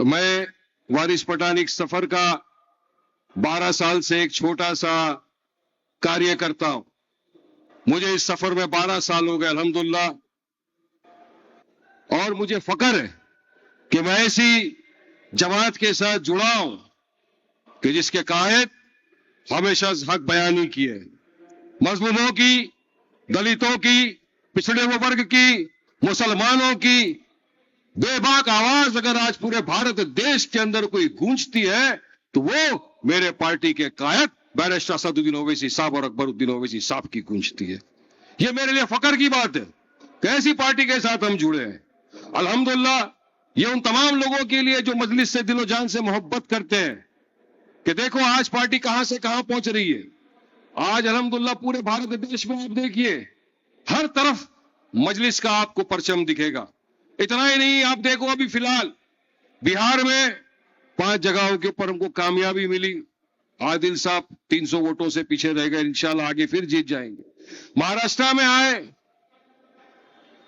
मैं वारिस पठान एक सफर का 12 साल से एक छोटा सा कार्य करता हूं। मुझे इस सफर में 12 साल हो गए अल्हम्दुलिल्लाह, और मुझे फक्र है कि मैं ऐसी जमात के साथ जुड़ा हूं कि जिसके कायद हमेशा हक बयानी की है। मजलूमों की, दलितों की, पिछड़े हुए वर्ग की, मुसलमानों की बेबाक आवाज अगर आज पूरे भारत देश के अंदर कोई गूंजती है तो वो मेरे पार्टी के कायद बैरिस्टर असदुद्दीन ओवैसी साहब और अकबरुद्दीन ओवैसी साहब की गूंजती है। ये मेरे लिए फक्र की बात है कि ऐसी पार्टी के साथ हम जुड़े हैं। अल्हम्दुलिल्लाह, ये उन तमाम लोगों के लिए जो मजलिस से दिलो जान से मोहब्बत करते हैं कि देखो आज पार्टी कहां से कहां पहुंच रही है। आज अल्हम्दुलिल्लाह पूरे भारत देश में आप देखिए हर तरफ मजलिस का आपको परचम दिखेगा। इतना ही नहीं, आप देखो अभी फिलहाल बिहार में 5 जगहों के ऊपर हमको कामयाबी मिली। आदिल साहब 300 वोटों से पीछे रह गए, इंशाल्लाह आगे फिर जीत जाएंगे। महाराष्ट्र में आए,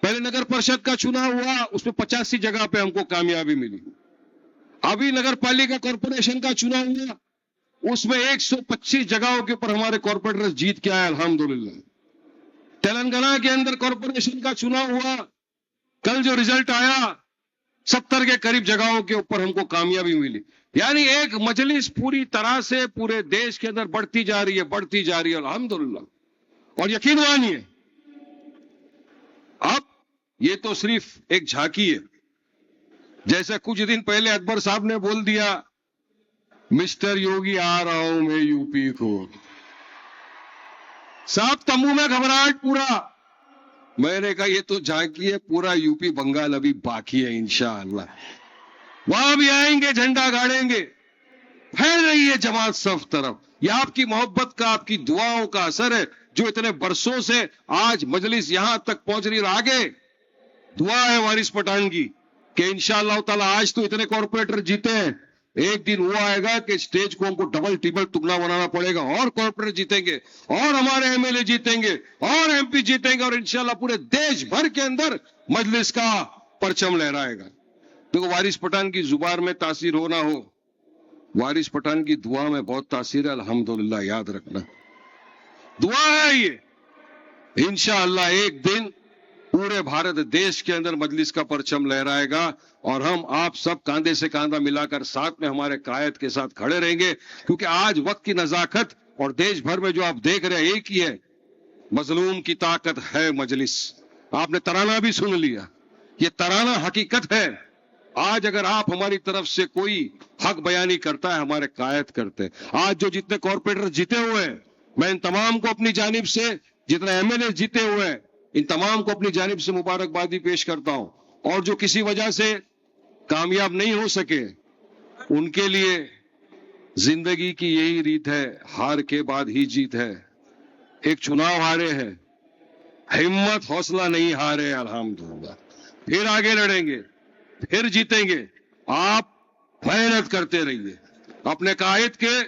पहले नगर परिषद का चुनाव हुआ, उसमें 85 जगह पे हमको कामयाबी मिली। अभी नगर पालिका कॉर्पोरेशन का चुनाव हुआ, उसमें 125 जगहों के ऊपर हमारे कॉर्पोरेटर जीत के आए अल्हम्दुलिल्लाह। तेलंगाना के अंदर कॉर्पोरेशन का चुनाव हुआ, कल जो रिजल्ट आया 70 के करीब जगहों के ऊपर हमको कामयाबी मिली। यानी एक मजलिस पूरी तरह से पूरे देश के अंदर बढ़ती जा रही है अल्हम्दुलिल्लाह। और यकीन मानिए, अब ये तो सिर्फ एक झांकी है। जैसे कुछ दिन पहले अकबर साहब ने बोल दिया, मिस्टर योगी आ रहा हूं मैं यूपी को। साहब तंबू में घबराहट पूरा। मैंने कहा ये तो झांकी है, पूरा यूपी बंगाल अभी बाकी है इंशाअल्लाह। वहां भी आएंगे, झंडा गाड़ेंगे, फैल रही है जमात सब तरफ। ये आपकी मोहब्बत का, आपकी दुआओं का असर है जो इतने बरसों से आज मजलिस यहां तक पहुंच रही है। आगे दुआ है वारिस पठान की कि इंशाअल्लाह ताला आज तो इतने कॉर्पोरेटर जीते हैं, एक दिन वो आएगा कि स्टेज को हमको डबल टिबल टुकड़ा बनाना पड़ेगा और कॉर्पोरेटर जीतेंगे और हमारे एमएलए जीतेंगे और एमपी जीतेंगे और इंशाल्लाह पूरे देश भर के अंदर मजलिस का परचम लहराएगा। देखो, वारिस पठान की जुबान में तासीर हो ना हो, वारिस पठान की दुआ में बहुत तासीर है अल्हम्दुलिल्लाह। याद रखना, दुआ है ये। इंशाअल्लाह एक दिन पूरे भारत देश के अंदर मजलिस का परचम लहराएगा और हम आप सब कांधे से कांधा मिलाकर साथ में हमारे कायद के साथ खड़े रहेंगे। क्योंकि आज वक्त की नजाकत और देश भर में जो आप देख रहे हैं एक ही है, मजलूम की ताकत है मजलिस। आपने तराना भी सुन लिया, ये तराना हकीकत है। आज अगर आप हमारी तरफ से कोई हक बयानी करता है, हमारे कायद करते हैं। आज जो जितने कॉर्पोरेटर जीते हुए हैं, मैं इन तमाम को अपनी जानिब से, जितने एमएलए जीते हुए हैं, इन तमाम को अपनी जानिब से मुबारकबादी पेश करता हूं। और जो किसी वजह से कामयाब नहीं हो सके, उनके लिए जिंदगी की यही रीत है, हार के बाद ही जीत है। एक चुनाव हारे हैं, हिम्मत हौसला नहीं हारे अल्हम्दुलिल्लाह। फिर आगे लड़ेंगे, फिर जीतेंगे। आप मेहनत करते रहिए, अपने कायद के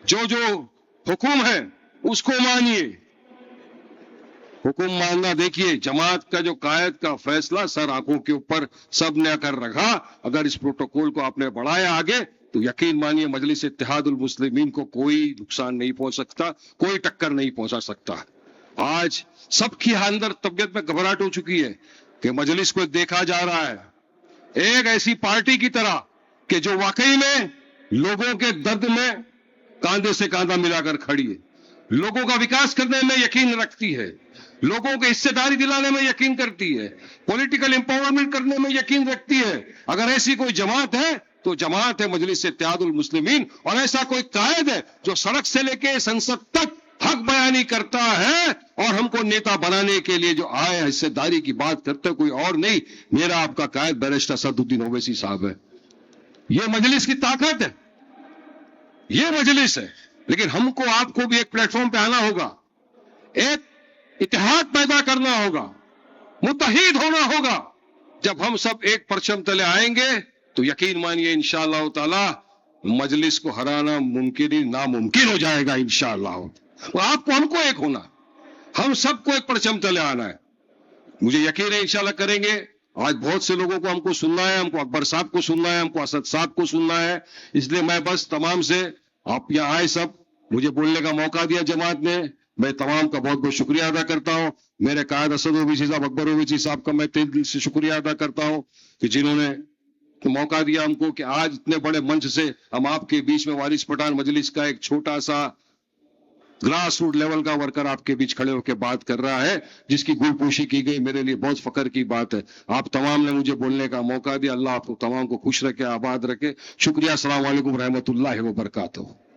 जो जो हुक्म है उसको मानिए। हुक्म मानना, देखिए जमात का जो कायद का फैसला सर आंखों के ऊपर सबने कर रखा। अगर इस प्रोटोकॉल को आपने बढ़ाया आगे तो यकीन मानिए मजलिस इत्तेहादुल मुस्लिमीन को कोई नुकसान नहीं पहुंच सकता, कोई टक्कर नहीं पहुंचा सकता। आज सबकी अंदर तबियत में घबराहट हो चुकी है कि मजलिस को देखा जा रहा है एक ऐसी पार्टी की तरह कि जो वाकई में लोगों के दर्द में कांधे से कांधा मिलाकर खड़ी है, लोगों का विकास करने में यकीन रखती है, लोगों को हिस्सेदारी दिलाने में यकीन करती है, पॉलिटिकल एम्पावरमेंट करने में यकीन रखती है। अगर ऐसी कोई जमात है तो जमात है मजलिस इत्तेहादुल मुस्लिमीन। और ऐसा कोई कायद है जो सड़क से लेके संसद तक हक बयानी करता है और हमको नेता बनाने के लिए जो आए हिस्सेदारी की बात करते, कोई और नहीं, मेरा आपका कायद बैरिस्टर असदुद्दीन ओवैसी साहब है। ये मजलिस की ताकत है, ये मजलिस है। लेकिन हमको आपको भी एक प्लेटफॉर्म पे आना होगा, एक इत्तेहाद पैदा करना होगा, मुत्तहिद होना होगा। जब हम सब एक परचम तले आएंगे तो यकीन मानिए इंशाअल्लाह ताला मजलिस को हराना मुमकिन ही नामुमकिन हो जाएगा इंशाअल्लाह। और आपको हमको एक होना, हम सबको एक परचम तले आना है। मुझे यकीन है इंशाअल्लाह करेंगे آج بہت سے لوگوں کو ہم کو سننا ہے, ہم کو اکبر صاحب کو سننا ہے, ہم کو اسد صاحب کو سننا ہے. اس لیے میں بس تمام سے, آپ یہاں آئے سب, مجھے بولنے کا موقع دیا جماعت نے, میں تمام کا بہت بہت شکریہ ادا کرتا ہوں. میرے قائد اسد اویسی صاحب, اکبر اویسی صاحب کا میں تہ دل سے شکریہ ادا کرتا ہوں کہ جنہوں نے موقع دیا ہم کو کہ آج اتنے بڑے منچ سے ہم آپ کے بیچ میں وارث پٹھان مجلس کا ایک چھوٹا سا گراس روٹ لیول کا ورکر آپ کے بیچ کھڑے ہو کے بات کر رہا ہے, جس کی گل پوشی کی گئی. میرے لیے بہت فخر کی بات ہے. آپ تمام نے مجھے بولنے کا موقع دیا. اللہ آپ کو تمام کو خوش رکھے, آباد رکھے. شکریہ. السلام علیکم رحمۃ اللہ وبرکاتہ.